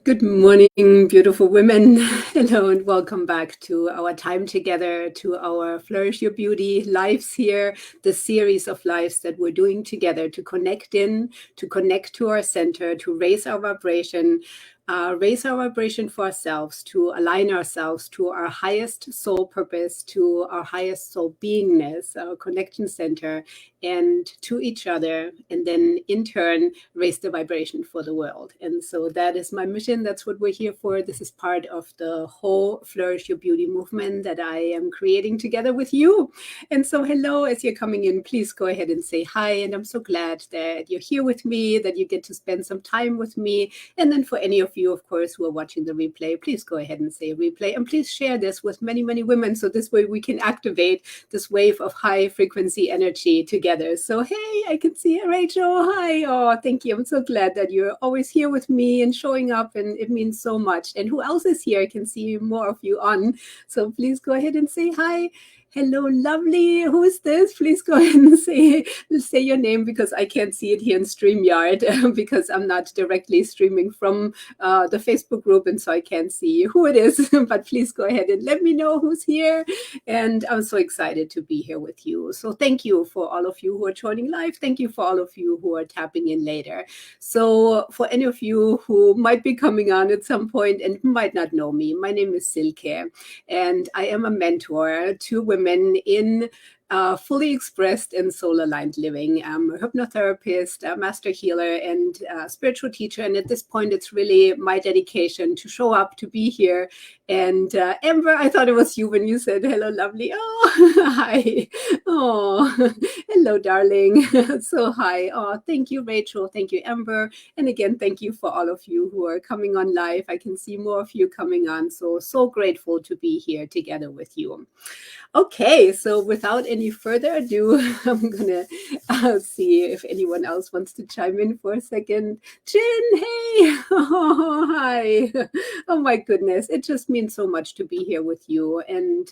Good morning, beautiful women. Hello, and welcome back to our time together, to our Flourish Your Beauty Lives here, the series of lives that we're doing together to connect to connect to our center, to raise our vibration for ourselves, to align ourselves to our highest soul purpose, to our highest soul beingness, our connection center, and to each other, and then in turn, raise the vibration for the world. And so that is my mission. That's what we're here for. This is part of the whole Flourish Your Beauty movement that I am creating together with you. And so, hello, as you're coming in, please go ahead and say hi. And I'm so glad that you're here with me, that you get to spend some time with me. And then for any of you, of course, who are watching the replay, please go ahead and say replay. And please share this with many, many women. So this way we can activate this wave of high frequency energy together. So, hey, I can see Rachel. Hi. Oh, thank you. I'm so glad that you're always here with me and showing up. And it means so much. And who else is here? I can see more of you on. So please go ahead and say hi. Hello, lovely. Who is this? Please go ahead and say your name, because I can't see it here in StreamYard because I'm not directly streaming from the Facebook group, and so I can't see who it is. But please go ahead and let me know who's here. And I'm so excited to be here with you. So thank you for all of you who are joining live. Thank you for all of you who are tapping in later. So for any of you who might be coming on at some point and might not know me, my name is Silke, and I am a mentor to women in fully expressed and soul-aligned living. I'm a hypnotherapist, a master healer, and a spiritual teacher. And at this point, it's really my dedication to show up, to be here. And Amber, I thought it was you when you said, hello, lovely. Oh, hi. Oh, hello, darling. So hi. Oh, thank you, Rachel. Thank you, Amber. And again, thank you for all of you who are coming on live. I can see more of you coming on. So grateful to be here together with you. Okay, so without any further ado, I'm gonna see if anyone else wants to chime in for a second. Jin, hey, oh, hi. Oh my goodness, it just means so much to be here with you. And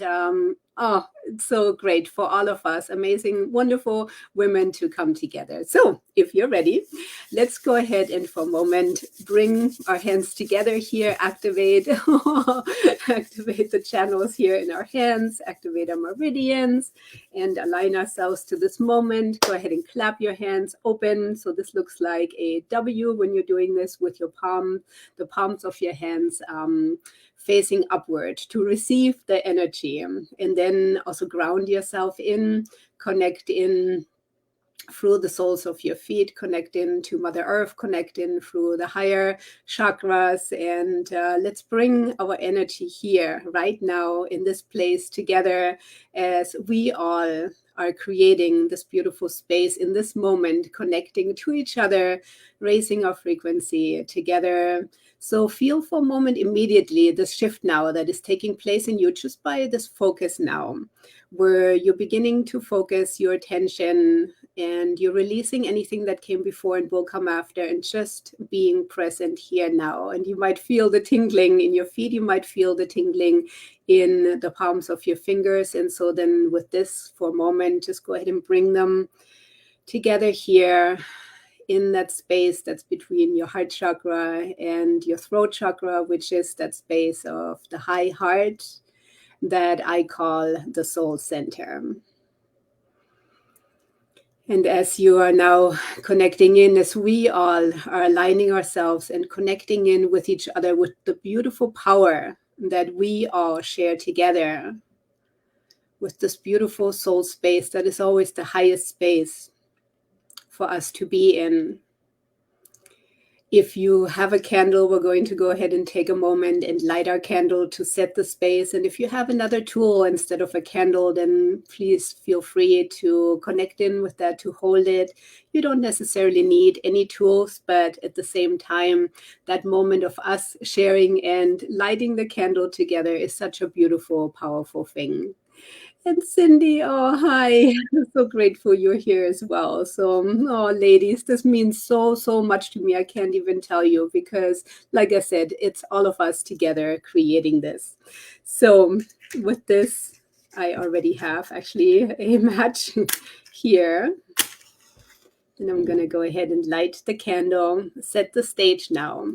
oh, it's so great for all of us, amazing, wonderful women to come together. So if you're ready, let's go ahead and for a moment, bring our hands together here, activate the channels here in our hands, activate our meridians, and align ourselves to this moment. Go ahead and clap your hands open. So this looks like a W when you're doing this with your the palms of your hands facing upward to receive the energy. And then also ground yourself in, connect in through the soles of your feet, connect in to Mother Earth, connect in through the higher chakras. And let's bring our energy here right now in this place together as we all are creating this beautiful space in this moment, connecting to each other, raising our frequency together. So feel for a moment immediately this shift now that is taking place in you just by this focus now, where you're beginning to focus your attention and you're releasing anything that came before and will come after, and just being present here now. And you might feel the tingling in your feet. You might feel the tingling in the palms of your fingers. And so then with this for a moment, just go ahead and bring them together here in that space that's between your heart chakra and your throat chakra, which is that space of the high heart that I call the soul center. And as you are now connecting in, as we all are aligning ourselves and connecting in with each other with the beautiful power that we all share together, with this beautiful soul space that is always the highest space for us to be in. If you have a candle, we're going to go ahead and take a moment and light our candle to set the space. And if you have another tool instead of a candle, then please feel free to connect in with that, to hold it. You don't necessarily need any tools, but at the same time, that moment of us sharing and lighting the candle together is such a beautiful, powerful thing. And Cindy, oh, hi. I'm so grateful you're here as well. So, oh, ladies, this means so much to me. I can't even tell you, because, like I said, it's all of us together creating this. So with this, I already have actually a match here. And I'm going to go ahead and light the candle, set the stage now.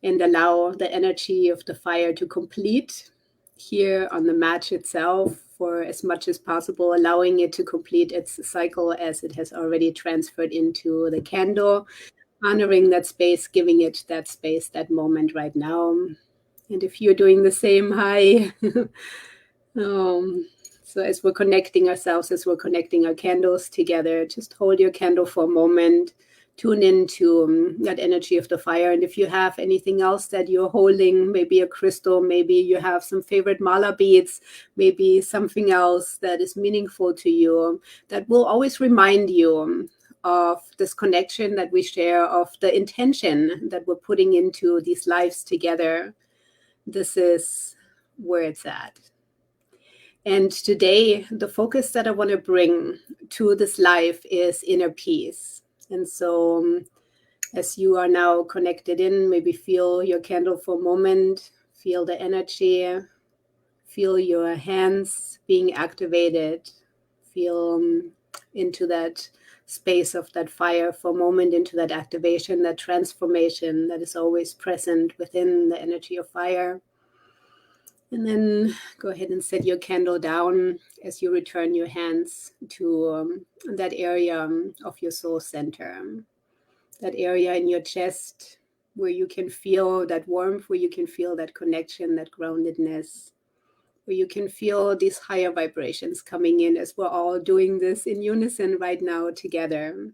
and allow the energy of the fire to complete here on the match itself for as much as possible, allowing it to complete its cycle as it has already transferred into the candle, honoring that space, giving it that space, that moment right now. And if you're doing the same, hi. So as we're connecting ourselves, as we're connecting our candles together, just hold your candle for a moment, tune into that energy of the fire. And if you have anything else that you're holding, maybe a crystal, maybe you have some favorite mala beads, maybe something else that is meaningful to you, that will always remind you of this connection that we share, of the intention that we're putting into these lives together. This is where it's at. And today, the focus that I want to bring to this life is inner peace. And so, as you are now connected in, maybe feel your candle for a moment, feel the energy, feel your hands being activated, feel into that space of that fire for a moment, into that activation, that transformation that is always present within the energy of fire. And then go ahead and set your candle down as you return your hands to that area of your soul center, that area in your chest where you can feel that warmth, where you can feel that connection, that groundedness, where you can feel these higher vibrations coming in as we're all doing this in unison right now together.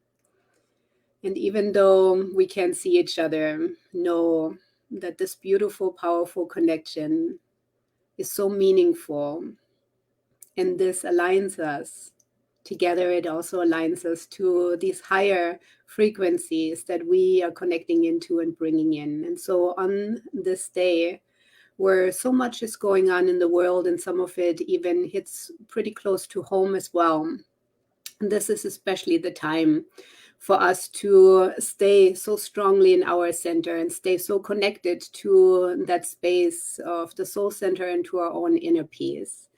And even though we can't see each other, know that this beautiful, powerful connection is so meaningful, and this aligns us together. It also aligns us to these higher frequencies that we are connecting into and bringing in. And so on this day where so much is going on in the world, and some of it even hits pretty close to home as well, this is especially the time for us to stay so strongly in our center and stay so connected to that space of the soul center and to our own inner peace.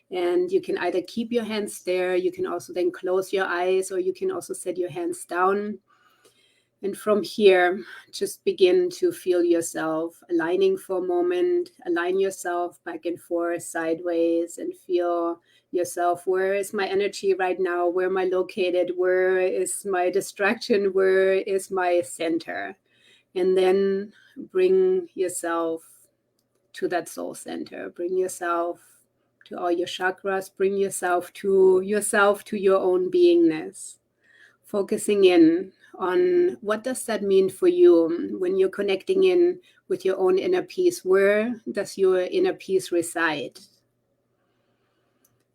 And you can either keep your hands there, you can also then close your eyes, or you can also set your hands down. And from here, just begin to feel yourself aligning for a moment. Align yourself back and forth, sideways, and feel yourself. Where is my energy right now? Where am I located? Where is my distraction? Where is my center? And then bring yourself to that soul center. Bring yourself to all your chakras. Bring yourself, to your own beingness. Focusing in on what does that mean for you when you're connecting in with your own inner peace. Where does your inner peace reside?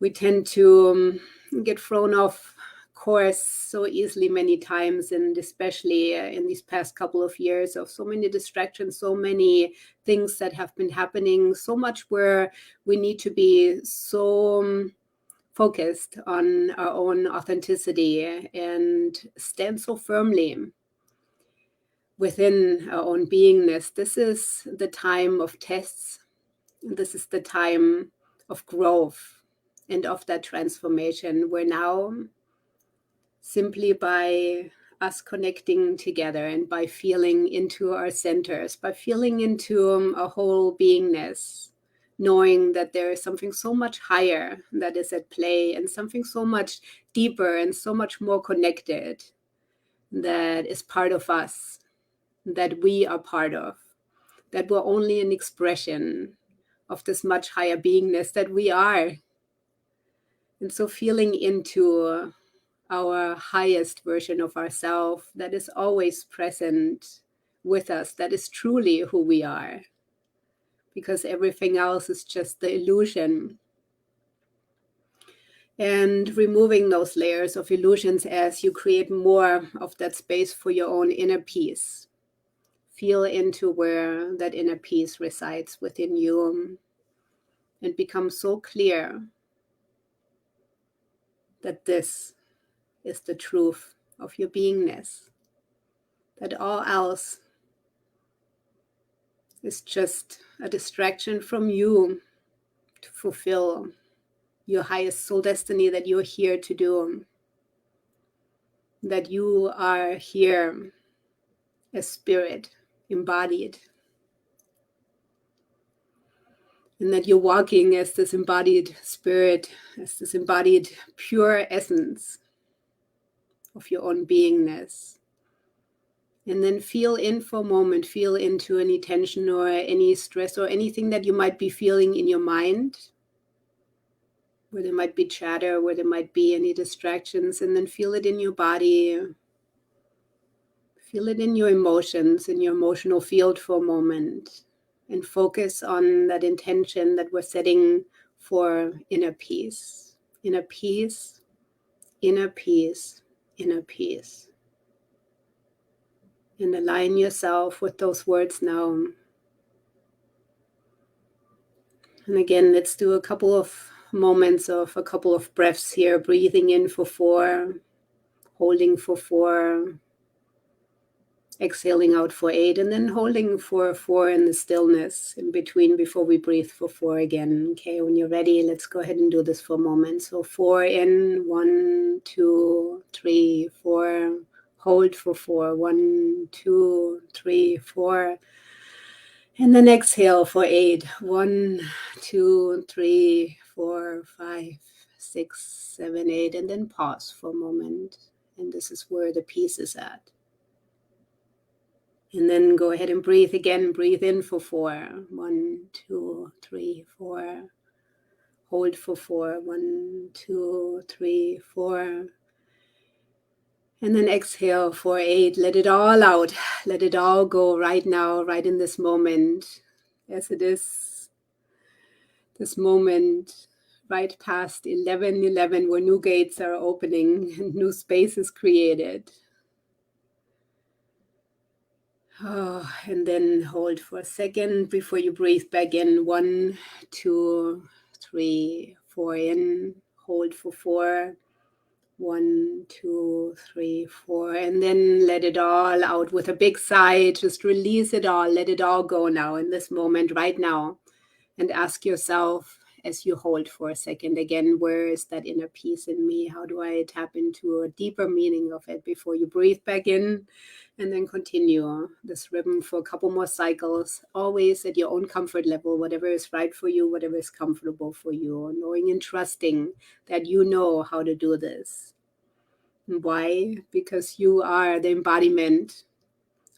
We tend to get thrown off course so easily many times, and especially in these past couple of years of so many distractions, so many things that have been happening, so much where we need to be so focused on our own authenticity and stand so firmly within our own beingness. This is the time of tests. This is the time of growth and of that transformation, where now, simply by us connecting together and by feeling into our centers, by feeling into our whole beingness, knowing that there is something so much higher that is at play, and something so much deeper and so much more connected that is part of us, that we are part of, that we're only an expression of this much higher beingness that we are. And so feeling into our highest version of ourselves that is always present with us, that is truly who we are, because everything else is just the illusion. And removing those layers of illusions as you create more of that space for your own inner peace. Feel into where that inner peace resides within you, and become so clear that this is the truth of your beingness, that all else is just a distraction from you to fulfill your highest soul destiny that you're here to do, that you are here as spirit embodied, And that you're walking as this embodied spirit, as this embodied pure essence of your own beingness. And then feel in for a moment, feel into any tension or any stress or anything that you might be feeling in your mind, where there might be chatter, where there might be any distractions, and then feel it in your body. Feel it in your emotions, in your emotional field for a moment, and focus on that intention that we're setting for inner peace, inner peace, inner peace, inner peace. And align yourself with those words now. And again, let's do a couple of moments of a couple of breaths here, breathing in for 4, holding for 4, exhaling out for 8, and then holding for 4 in the stillness in between before we breathe for 4 again. Okay, when you're ready, let's go ahead and do this for a moment. So 4 in, 1, 2, 3, 4. Hold for 4, 1, 2, 3, 4. And then exhale for 8. 1, 2, 3, 4, 5, 6, 7, 8. And then pause for a moment. And this is where the peace is at. And then go ahead and breathe again. Breathe in for 4. 1, 2, 3, 4. Hold for 4. 1, 2, 3, 4. And then exhale for 8. Let it all out. Let it all go right now, right in this moment. As it is, this moment right past 11:11, where new gates are opening and new space is created. Oh, and then hold for a second before you breathe back in. 1, 2, 3, 4 in. Hold for 4. 1, 2, 3, 4, and then let it all out with a big sigh. Just release it all. Let it all go now in this moment, right now. And ask yourself as you hold for a second again, where is that inner peace in me? How do I tap into a deeper meaning of it before you breathe back in? And then continue this rhythm for a couple more cycles, always at your own comfort level, whatever is right for you, whatever is comfortable for you, knowing and trusting that you know how to do this. And why? Because you are the embodiment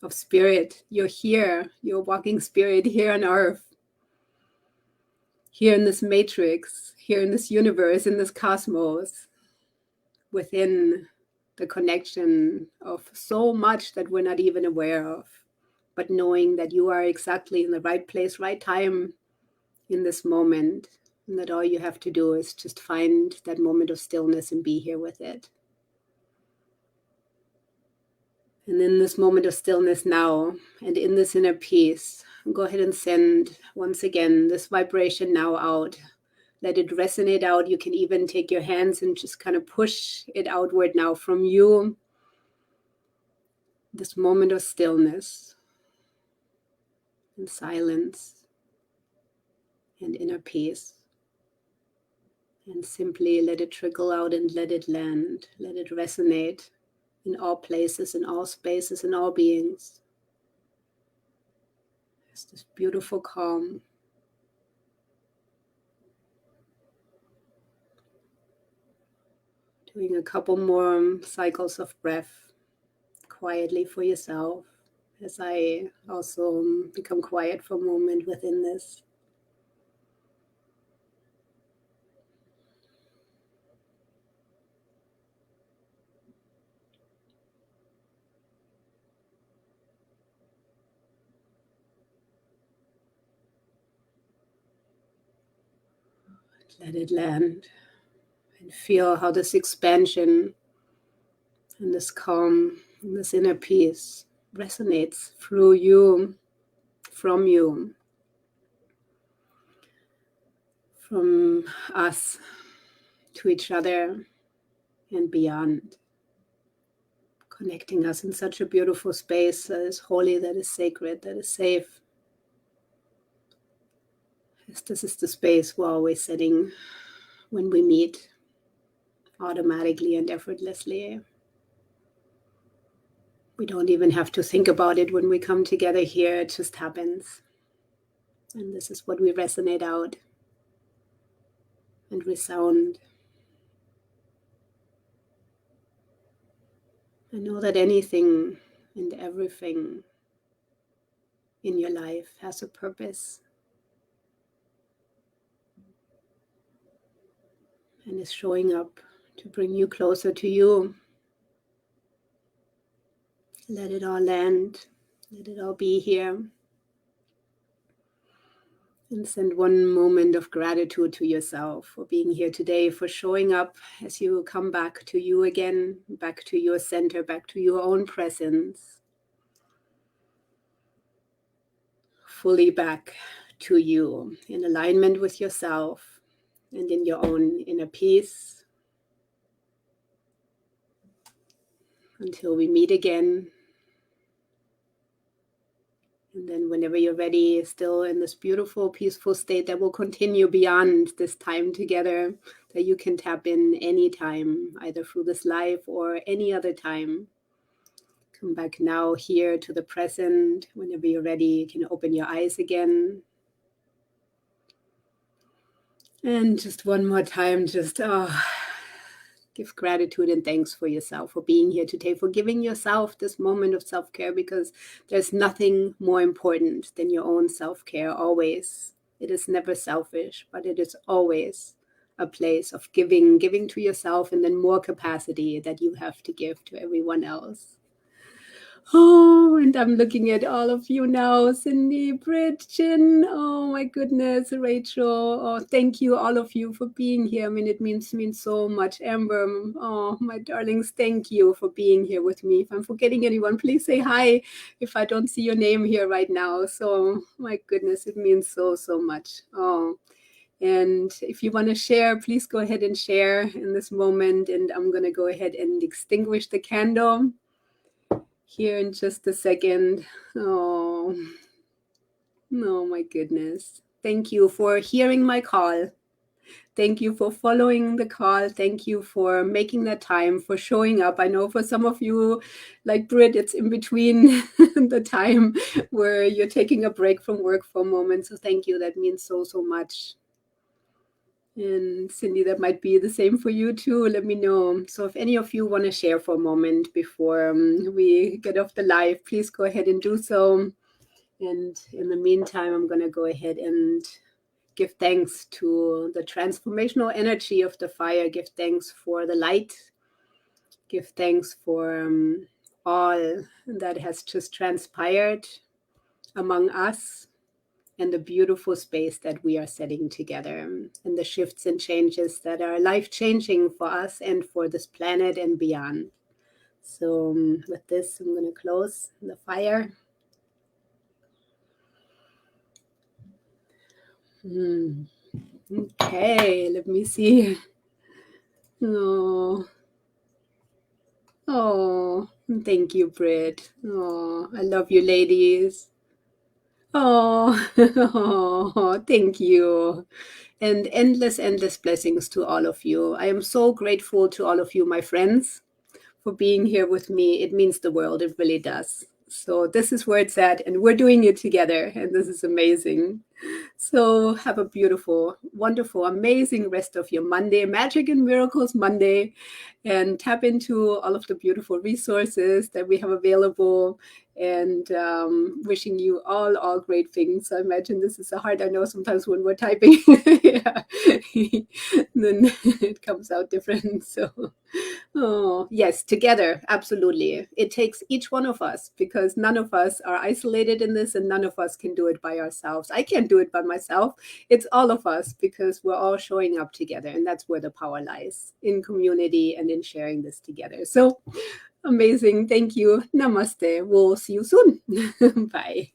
of spirit. You're here, you're walking spirit here on earth, here in this matrix, here in this universe, in this cosmos, within the connection of so much that we're not even aware of, but knowing that you are exactly in the right place, right time in this moment, and that all you have to do is just find that moment of stillness and be here with it. And in this moment of stillness now, and in this inner peace, go ahead and send once again this vibration now out. Let it resonate out. You can even take your hands and just kind of push it outward now from you. This moment of stillness and silence and inner peace. And simply let it trickle out and let it land. Let it resonate in all places, in all spaces, in all beings. It's this beautiful calm. Doing a couple more cycles of breath quietly for yourself, as I also become quiet for a moment within this. Let it land and feel how this expansion and this calm and this inner peace resonates through you, from you, from us to each other and beyond, connecting us in such a beautiful space that is holy, that is sacred, that is safe. As this is the space we're always setting when we meet, automatically and effortlessly. We don't even have to think about it when we come together here, it just happens. And this is what we resonate out and resound. I know that anything and everything in your life has a purpose and is showing up to bring you closer to you. Let it all land. Let it all be here. And send one moment of gratitude to yourself for being here today, for showing up as you come back to you again, back to your center, back to your own presence. Fully back to you, in alignment with yourself and in your own inner peace. Until we meet again. And then whenever you're ready, still in this beautiful, peaceful state that will continue beyond this time together, that you can tap in anytime, either through this live or any other time. Come back now here to the present. Whenever you're ready, you can open your eyes again. And just one more time, just give gratitude and thanks for yourself, for being here today, for giving yourself this moment of self-care, because there's nothing more important than your own self-care always. It is never selfish, but it is always a place of giving to yourself, and then more capacity that you have to give to everyone else. Oh, and I'm looking at all of you now. Cindy, Brit, Jin, oh my goodness, Rachel. Oh, thank you, all of you, for being here. I mean, it means so much. Amber, oh, my darlings, thank you for being here with me. If I'm forgetting anyone, please say hi if I don't see your name here right now. So, my goodness, it means so much. Oh, and if you want to share, please go ahead and share in this moment. And I'm going to go ahead and extinguish the candle here in just a second. Oh, my goodness. Thank you for hearing my call. Thank you for following the call. Thank you for making that time, for showing up. I know for some of you, like Brit, it's in between the time where you're taking a break from work for a moment. So thank you. That means so much. And Cindy, that might be the same for you too. Let me know. So if any of you want to share for a moment before we get off the live, please go ahead and do so. And in the meantime, I'm going to go ahead and give thanks to the transformational energy of the fire. Give thanks for the light. Give thanks for all that has just transpired among us, and the beautiful space that we are setting together, and the shifts and changes that are life-changing for us and for this planet and beyond. So with this, I'm going to close the fire. Okay, let me see. Oh, thank you, Brit. Oh, I love you, ladies. Oh, thank you. And endless blessings to all of you. I am so grateful to all of you, my friends, for being here with me. It means the world. It really does. So this is where it's at, and we're doing it together, and this is amazing. So have a beautiful, wonderful, amazing rest of your Monday, Magic and Miracles Monday, and tap into all of the beautiful resources that we have available, and wishing you all great things. I imagine this is hard. I know sometimes when we're typing, yeah, then it comes out different. So, oh, yes, together, absolutely. It takes each one of us, because none of us are isolated in this, and none of us can do it by ourselves. I can't do it by myself. It's all of us, because we're all showing up together, and that's where the power lies, in community and in sharing this together. So amazing. Thank you. Namaste. We'll see you soon. Bye.